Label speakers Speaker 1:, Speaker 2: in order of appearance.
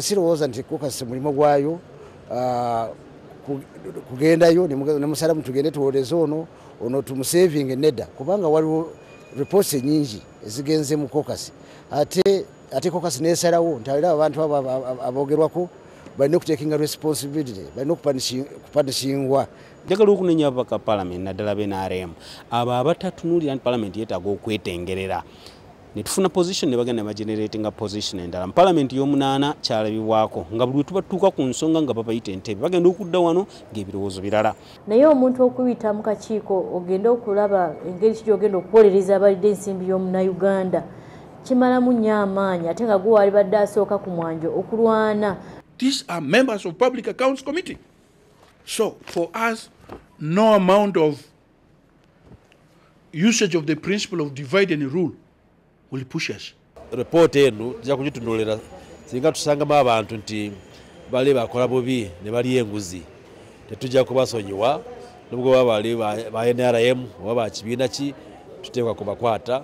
Speaker 1: Sirowooza nti kokasi mulimo gwayo kugendayo ne musalamu tugende tuwoleze ono tumusaving nedda kubanga waliwo reports nyingi ezigenze mu kokasi ate kokasi nesalawo nti abantu abogerwako balina okutekinga responsibility balina okupanishingwa.
Speaker 2: Njagala okunenya ababaka parliament naddala b'NRM abo abatatunulira nti parliament yeetaaga okwetengerera ne tufuna position ne bagenda bageneratinga position endala mu parliament y'omunaana kyalabibwako nga buli tubatuuka ku nsonga nga babayita entebe bagenda okudda wano ng'ebirowoozo birala.
Speaker 3: Naye omuntu okuyita mu kakiiko ogenda okulaba engeri ki gy'ogenda okuwolereza abalidde ensimbi y'omunnayuganda kimalamu nnyo amaanyi ate nga gwe wali badde asooka ku mwanjo okulwana.
Speaker 4: These are members of Public Accounts Committee. So for us, no amount of usage of the principle of divide and rule will push us.
Speaker 5: Report eno tujja kugitundulira singa tusangamu abantu nti bali bakola bubi ne bali enguzi tetujja kubasonyiwa nubwo baba bali ba NRM oba ba kibiina ki tuteekwa kubakwata